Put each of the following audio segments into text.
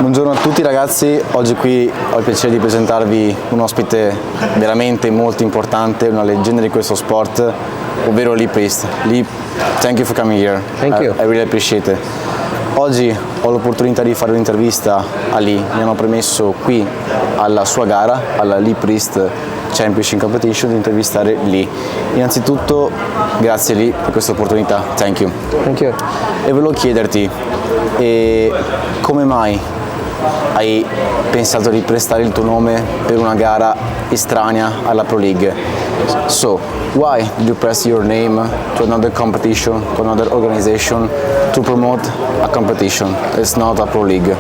Buongiorno a tutti ragazzi, oggi qui ho il piacere di presentarvi un ospite veramente molto importante, una leggenda di questo sport, ovvero Lee Priest. Lee, thank you for coming here. Thank you. I really appreciate it. Oggi ho l'opportunità di fare un'intervista a Lee, mi hanno permesso qui alla sua gara, alla Lee Priest Championship Competition, di intervistare Lee. Innanzitutto grazie Lee per questa opportunità, thank you. Thank you. E volevo chiederti, come mai hai pensato di prestare il tuo nome per una gara estranea alla Pro League? So, why did you press your name to another competition, to another organization, to promote a competition? It's not a Pro League.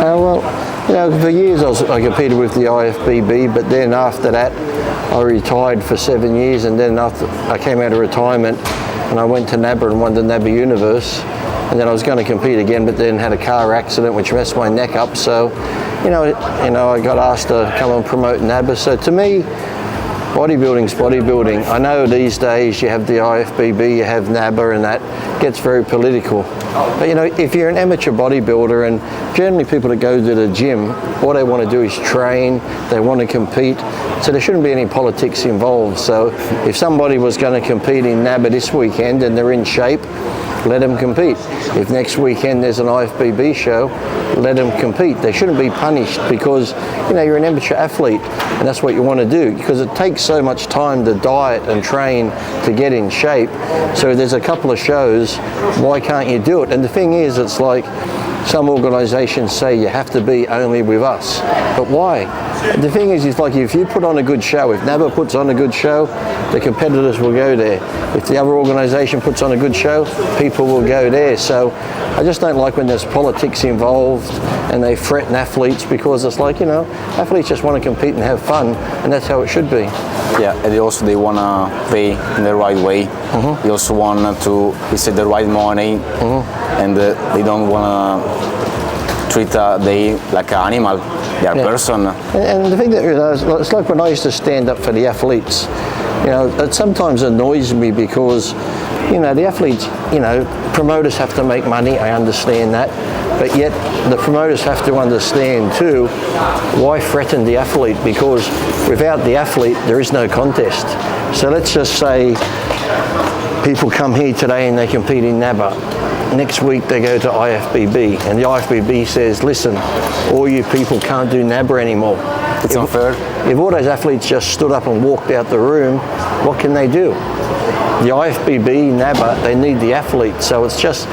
Well, you know, for years I competed with the IFBB, but then after that I retired for 7 years, and then after I came out of retirement and I went to NABBA and won the NABBA Universe, and then I was going to compete again, but then had a car accident which messed my neck up. So, you know, I got asked to come and promote NABBA. So to me, bodybuilding's bodybuilding. I know these days you have the IFBB, you have NABBA, and that gets very political. But you know, if you're an amateur bodybuilder, and generally people that go to the gym, all they want to do is train, they want to compete, so there shouldn't be any politics involved. So if somebody was going to compete in NABBA this weekend and they're in shape, let them compete. If next weekend there's an IFBB show, let them compete. They shouldn't be punished because, you know, you're an amateur athlete and that's what you want to do, because it takes so much time to diet and train to get in shape. So there's a couple of shows, why can't you do it? And the thing is, it's like some organizations say you have to be only with us, but why? The thing is, it's like if you put on a good show, if NABBA puts on a good show, the competitors will go there. If the other organization puts on a good show, people will go there. So I just don't like when there's politics involved and they threaten athletes, because it's like, you know, athletes just want to compete and have fun, and that's how it should be. Yeah, and also they want to pay in the right way. They also want to receive the right money, and they don't want to treat they like an animal. They are person. And the thing that, you know, it's like when I used to stand up for the athletes, you know, it sometimes annoys me because, you know, the athletes, you know, promoters have to make money, I understand that, but yet the promoters have to understand too, why threaten the athlete? Because without the athlete there is no contest. So let's just say people come here today and they compete in NABBA. Next week they go to IFBB, and the IFBB says, listen, all you people can't do NABBA anymore. It's unfair. If all those athletes just stood up and walked out the room, what can they do? The IFBB, NABBA, they need the athletes, so it's just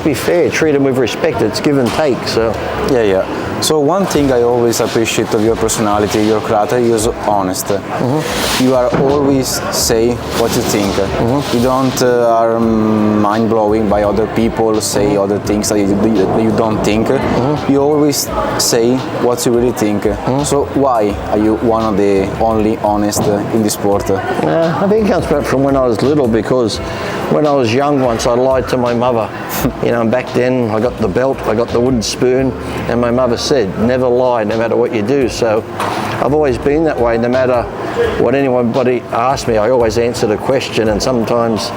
be fair, treat them with respect, it's give and take. So Yeah. So one thing I always appreciate of your personality, your character, is honest. You are always say what you think. You don't are mind blowing by other people say other things that you don't think. You always say what you really think. So why are you one of the only honest in this sport? I think it comes back from when I was little, because when I was young once I lied to my mother. You know, and back then I got the belt, I got the wooden spoon, and my mother said, never lie, no matter what you do. So I've always been that way. No matter what anybody asks me, I always answer the question. And sometimes,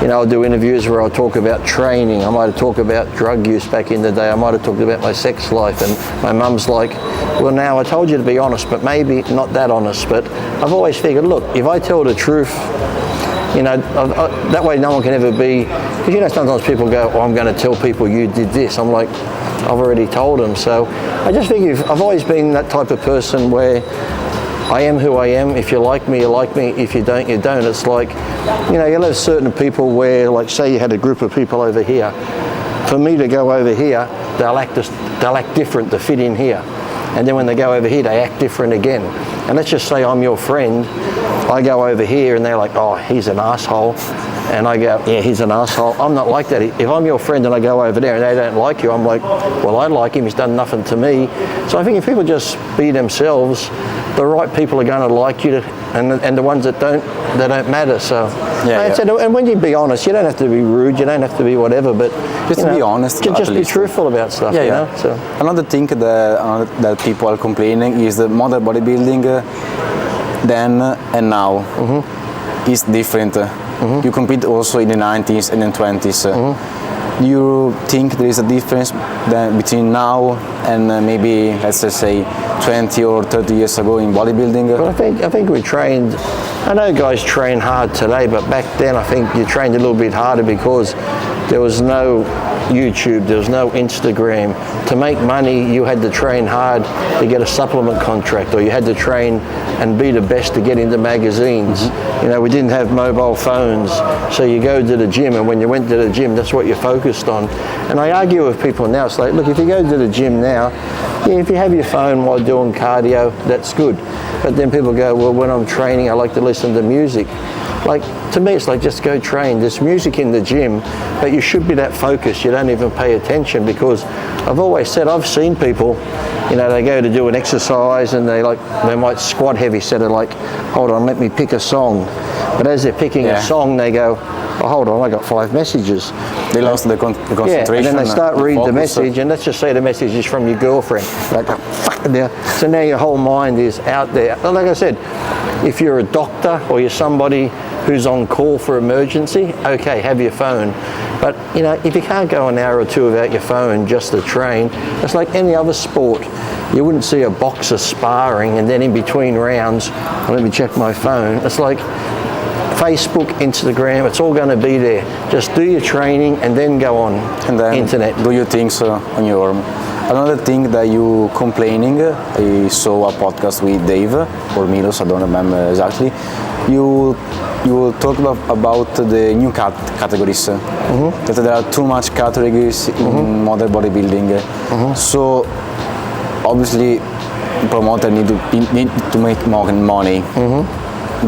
you know, I'll do interviews where I'll talk about training. I might have talked about drug use back in the day. I might have talked about my sex life. And my mum's like, well, now I told you to be honest, but maybe not that honest. But I've always figured, look, if I tell the truth, you know, that way no one can ever be, because, you know, sometimes people go, oh, I'm going to tell people you did this. I'm like, I've already told them. So I just think I've always been that type of person where I am who I am. If you like me, you like me. If you don't, you don't. It's like, you know, you'll have certain people where, like, say you had a group of people over here. For me to go over here, they'll act different to fit in here. And then when they go over here, they act different again. And let's just say I'm your friend. I go over here and they're like, oh, he's an asshole. And I go, yeah, he's an asshole. I'm not like that. If I'm your friend and I go over there and they don't like you, I'm like, well, I like him, he's done nothing to me. So I think if people just be themselves, the right people are going to like you, and the ones that don't, they don't matter. So and when you be honest, you don't have to be rude, you don't have to be whatever, but just to be honest, just be truthful about stuff. You know? So another thing that people are complaining is the modern bodybuilding then and now is different. You compete also in the 90s and the 20s. Do you think there is a difference between now and maybe, let's just say, 20 or 30 years ago in bodybuilding? Well, I think we trained. I know guys train hard today, but back then I think you trained a little bit harder because there was no YouTube, there was no Instagram. To make money, you had to train hard to get a supplement contract, or you had to train and be the best to get into magazines. You know, we didn't have mobile phones, so you go to the gym, and when you went to the gym, that's what you focused on. And I argue with people now, it's like, look, if you go to the gym now, yeah, if you have your phone while doing cardio, that's good. But then people go, well, when I'm training, I like to listen to music. Like, to me, it's like, just go train. There's music in the gym, but you should be that focused. You don't even pay attention, because I've always said, I've seen people, you know, they go to do an exercise and they might squat heavy, so they're like, hold on, let me pick a song. But as they're picking a song, they go, oh, hold on, I got 5 messages. They lost the concentration. Yeah, and then they start reading the message, and let's just say the message is from your girlfriend. Like, fuck there. So now your whole mind is out there. Like I said, if you're a doctor or you're somebody who's on call for emergency, okay, have your phone. But, you know, if you can't go an hour or two without your phone just to train, it's like any other sport. You wouldn't see a boxer sparring and then in between rounds, let me check my phone. It's like Facebook, Instagram, it's all going to be there. Just do your training and then go on and then internet. Do your things on your own. Another thing that you complaining, I saw a podcast with Dave or Milos, I don't remember exactly. You talk about the new categories. That there are too much categories in modern bodybuilding. So obviously promoter need to make more money,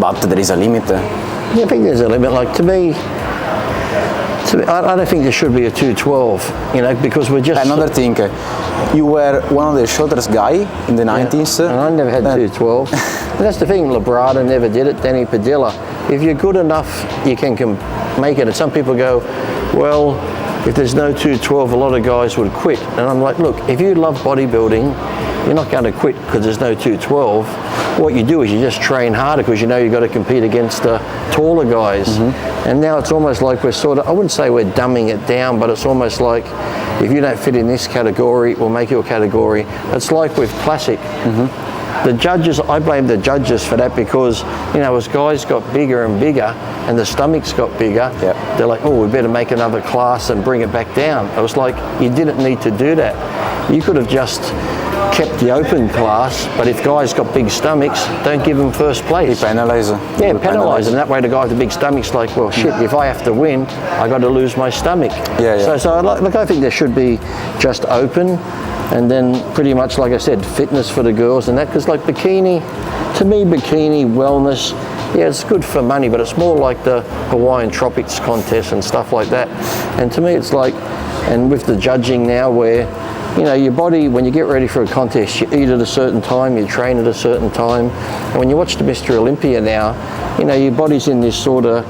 but there is a limit. Yeah, I think there's a limit. Like, to me, I don't think there should be a 212, you know, because we're just... Another thing, you were one of the shortest guy in the 90s. And I never had 212. And that's the thing, Labrada never did it, Danny Padilla. If you're good enough, you can make it. And some people go, well, if there's no 212, a lot of guys would quit. And I'm like, look, if you love bodybuilding, you're not going to quit because there's no 212. What you do is you just train harder because you know you've got to compete against the taller guys. And now it's almost like we're sort of, I wouldn't say we're dumbing it down, but it's almost like if you don't fit in this category, we'll make you a category. It's like with classic. The judges, I blame the judges for that, because, you know, as guys got bigger and bigger and the stomachs got bigger, they're like, oh, we better make another class and bring it back down. It was like, you didn't need to do that. You could have just kept the open class, but if guys got big stomachs, don't give them first place. Penalise. Yeah, penalise them. That way the guy with the big stomach's like, well, shit, if I have to win, I got to lose my stomach. So look, I think there should be just open, and then pretty much, like I said, fitness for the girls and that, because like bikini, to me, bikini, wellness, yeah, it's good for money, but it's more like the Hawaiian Tropics contest and stuff like that. And to me, it's like, and with the judging now where, you know, your body, when you get ready for a contest, you eat at a certain time, you train at a certain time. And when you watch the Mr. Olympia now, you know, your body's in this sort of,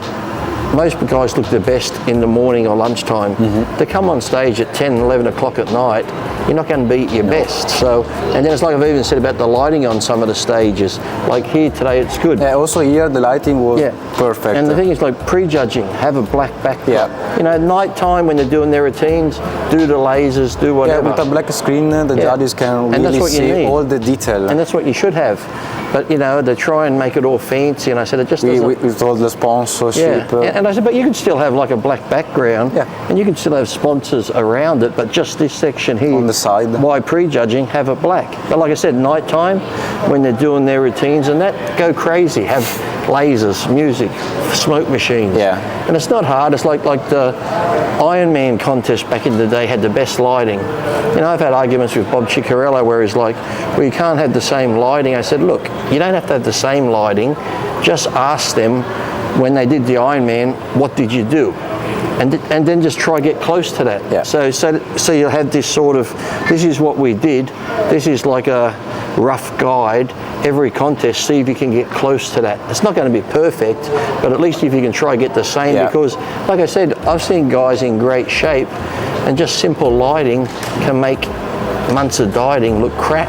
most guys look their best in the morning or lunchtime. To come on stage at 10, 11 o'clock at night, you're not going to be at your best. So, and then it's like I've even said about the lighting on some of the stages. Like here today, it's good. Yeah, also here the lighting was perfect. And the thing is, like pre-judging, have a black backdrop. You know, at night time when they're doing their routines, do the lasers, do whatever. Yeah, with a black screen, the judges can really see all the detail. And that's what you should have. But, you know, they try and make it all fancy, and I said it just doesn't... With all the sponsorship. And I said, but you can still have like a black background, and you can still have sponsors around it, but just this section here... On the side. Why pre-judging, have it black. But like I said, nighttime, when they're doing their routines and that, go crazy. Have lasers, music, smoke machines. And it's not hard. It's like the Ironman contest back in the day had the best lighting. You know, I've had arguments with Bob Ciccarello where he's like, well, you can't have the same lighting. I said, look, you don't have to have the same lighting. Just ask them when they did the Ironman, what did you do? And then just try to get close to that. So you'll have this sort of, this is what we did. This is like a rough guide. Every contest, see if you can get close to that. It's not going to be perfect, but at least if you can try to get the same, because like I said, I've seen guys in great shape and just simple lighting can make months of dieting look crap.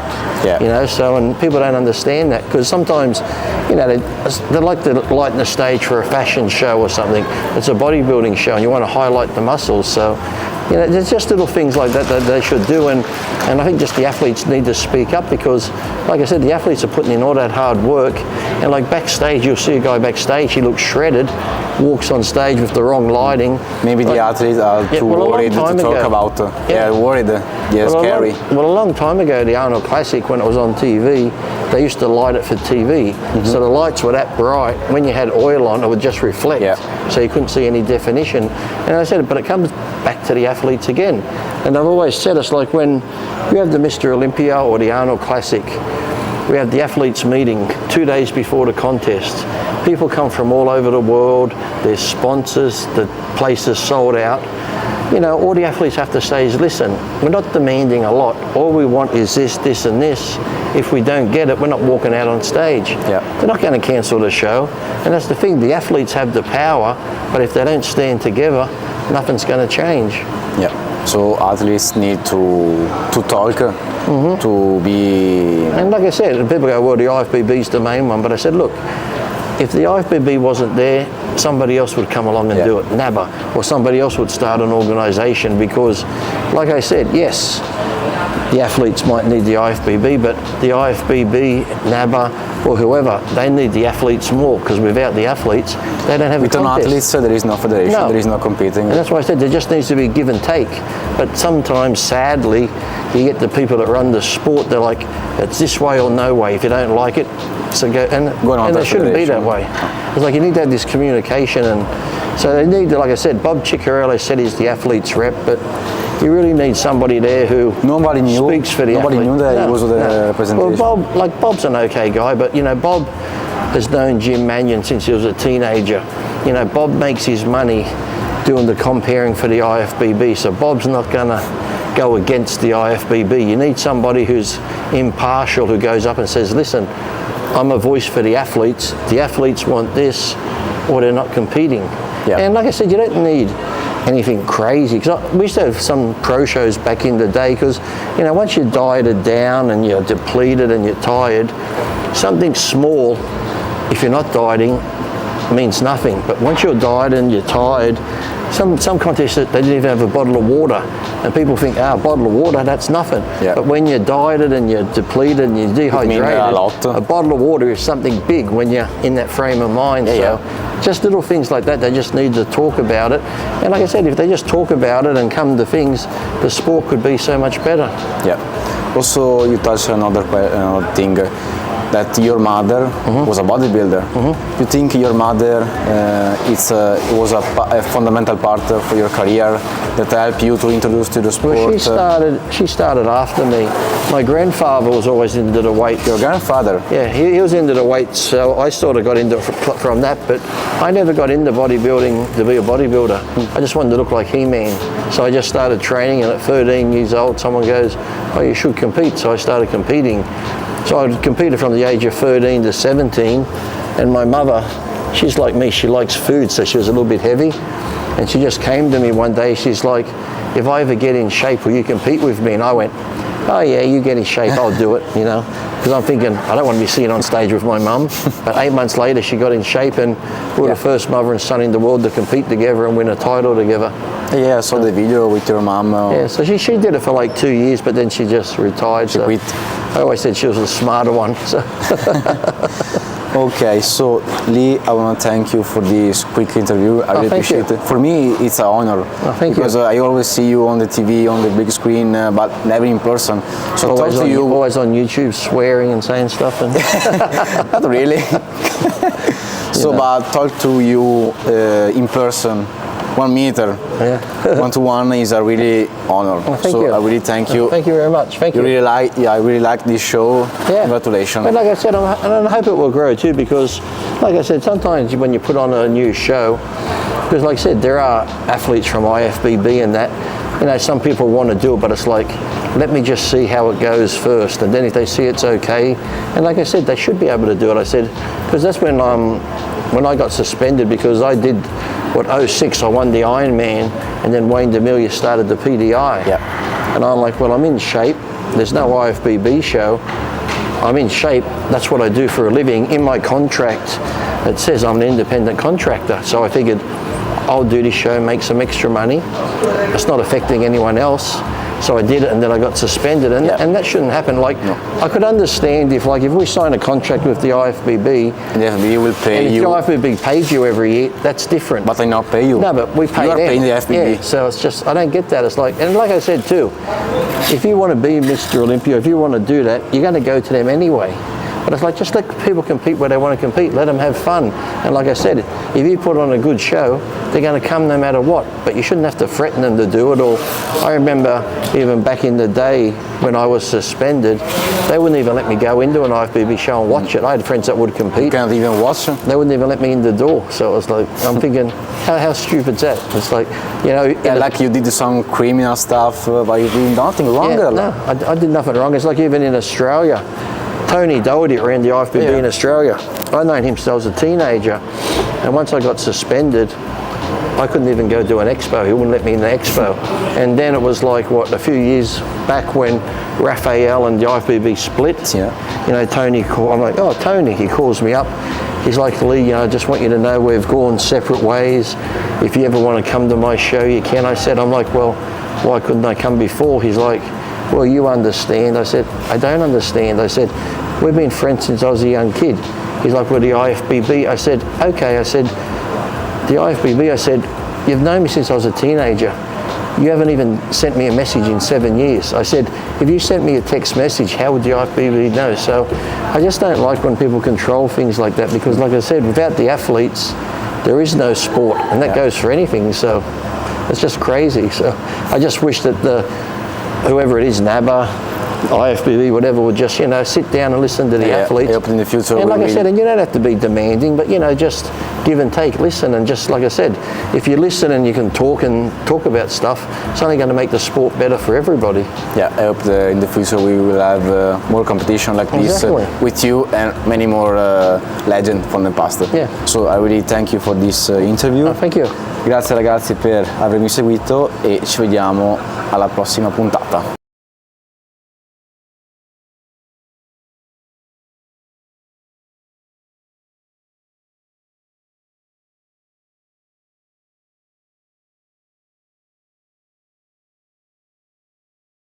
You know, so, and people don't understand that, because sometimes, you know, they like to lighten the stage for a fashion show or something. It's a bodybuilding show and you want to highlight the muscles, so You know, there's just little things like that that they should do, and I think just the athletes need to speak up because, like I said, the athletes are putting in all that hard work, and like backstage, you'll see a guy backstage, he looks shredded, walks on stage with the wrong lighting. Maybe the athletes are too worried to talk about. Worried. Scary. Well, a long time ago, the Arnold Classic, when it was on TV, they used to light it for TV. So the lights were that bright. When you had oil on, it would just reflect. So you couldn't see any definition. And I said, but it comes back to the athletes again. And I've always said, it's like when you have the Mr. Olympia or the Arnold Classic, we have the athletes meeting 2 days before the contest. People come from all over the world. There's sponsors. The place is sold out. You know, all the athletes have to say is, listen, we're not demanding a lot. All we want is this, this, and this. If we don't get it, we're not walking out on stage. They're not going to cancel the show. And that's the thing, the athletes have the power, but if they don't stand together, nothing's going to change. So athletes need to talk, to be... And like I said, people go, well, the IFBB's the main one, but I said, look, if the IFBB wasn't there, somebody else would come along and do it, NABBA, or somebody else would start an organisation because, like I said, yes, the athletes might need the IFBB, but the IFBB, NABBA, or whoever, they need the athletes more because without the athletes, they don't have a contest. Without athletes, there is no federation, there is no competing. And that's why I said there just needs to be give and take. But sometimes, sadly, you get the people that run the sport, they're like, it's this way or no way. If you don't like it, so go. And it shouldn't be that way. It's like you need to have this communication, and so they need to, like I said, Bob Ciccarello said he's the athlete's rep, but you really need somebody there who speaks for the athlete. Nobody knew that he was the representation. Well, Bob's an okay guy, but you know, Bob has known Jim Mannion since he was a teenager. You know, Bob makes his money doing the comparing for the IFBB, so Bob's not going to go against the IFBB. You need somebody who's impartial, who goes up and says, listen, I'm a voice for the athletes want this, or they're not competing. And like I said, you don't need anything crazy, because we used to have some pro shows back in the day, because you know, once you're dieted down and you're depleted and you're tired, something small, if you're not dieting, means nothing. But once you're dieted and you're tired, some contests they didn't even have a bottle of water, and people think, a bottle of water, that's nothing. But when you're dieted and you're depleted and you're dehydrated, a bottle of water is something big when you're in that frame of mind. So just little things like that, they just need to talk about it. And like I said, if they just talk about it and come to things, the sport could be so much better. Also, you touched another thing, that your mother was a bodybuilder. You think your mother was a fundamental part for your career that helped you to introduce to the sport? Well, she started after me. My grandfather was always into the weights. Your grandfather? Yeah, he was into the weights, so I sort of got into it from that, but I never got into bodybuilding to be a bodybuilder. I just wanted to look like He-Man. So I just started training, and at 13 years old, someone goes, oh, you should compete. So I started competing. So I competed from the age of 13 to 17, and my mother, she's like me, she likes food, so she was a little bit heavy, and she just came to me one day, she's like, if I ever get in shape, will you compete with me? And I went, oh yeah, you get in shape, I'll do it, you know, because I'm thinking, I don't want to be seen on stage with my mum. But 8 months later, she got in shape, and we were the first mother and son in the world to compete together and win a title together. Yeah, I saw the video with your mum. Yeah, so she did it for like 2 years, but then she just retired. She quit. I always said she was the smarter one. So. Okay, so Lee, I want to thank you for this quick interview. I really appreciate it. For me, it's an honor. Because I always see you on the TV, on the big screen, but never in person. So always talk to you. Always on YouTube, swearing and saying stuff. And not really. So, but talk to you in person. 1 meter, one-to-one is a really honor. You. I really thank you. Thank you very much. Thank you. I really like this show. Congratulations. But like I said, and I hope it will grow too, because like I said, sometimes when you put on a new show, because like I said, there are athletes from IFBB and that, you know, some people want to do it, but it's like, let me just see how it goes first, and then if they see it's okay, and like I said, they should be able to do it. I said, because that's when I got suspended, because I did, 06, I won the Ironman, and then Wayne D'Amelia started the PDI. And I'm like, well, I'm in shape. There's no IFBB show. I'm in shape. That's what I do for a living. In my contract, it says I'm an independent contractor. So I figured I'll do this show, make some extra money. It's not affecting anyone else. So I did it, and then I got suspended, and that shouldn't happen. Like, I could understand if we sign a contract with the IFBB, the FBB will pay and if you. the IFBB pays you every year, that's different. But they not pay you. No, but we pay You are them. paying the FBB. Yeah, so it's just, I don't get that. It's like, and like I said too, if you want to be Mr. Olympia, if you want to do that, you're going to go to them anyway. But it's like, just let people compete where they want to compete. Let them have fun. And like I said, if you put on a good show, they're going to come no matter what. But you shouldn't have to threaten them to do it. Or I remember even back in the day when I was suspended, they wouldn't even let me go into an IFBB show and watch it. I had friends that would compete. You can't even watch them. They wouldn't even let me in the door. So it was like, I'm thinking, how stupid's that? It's like, you know. Yeah, like you did some criminal stuff, but you did nothing wrong. Yeah, no, I did nothing wrong. It's like even in Australia. Tony Doherty ran the IFBB in Australia. I'd known him since I was a teenager, and once I got suspended, I couldn't even go to an expo. He wouldn't let me in the expo. And then it was like, a few years back when Raphael and the IFBB split. Yeah. You know, Tony called. I'm like, oh, Tony. He calls me up. He's like, Lee, you know, I just want you to know we've gone separate ways. If you ever want to come to my show, you can. I'm like, well, why couldn't I come before? He's like, well, you understand. I said, I don't understand. I said, we've been friends since I was a young kid. He's like, well, the IFBB. I said, okay. I said, the IFBB, I said, you've known me since I was a teenager. You haven't even sent me a message in 7 years. I said, if you sent me a text message, how would the IFBB know? So I just don't like when people control things like that, because like I said, without the athletes, there is no sport, and that goes for anything. So it's just crazy. So I just wish that whoever it is, NABA, IFBB, whatever, would just, you know, sit down and listen to the athletes. I hope in the future. And like I said, and you don't have to be demanding, but, you know, just give and take, listen, and just like I said, if you listen and you can talk about stuff, it's only going to make the sport better for everybody. Yeah, I hope in the future we will have more competition like this with you and many more legends from the past. Yeah. So I really thank you for this interview. Oh, thank you. Grazie ragazzi per avermi seguito e ci vediamo alla prossima puntata.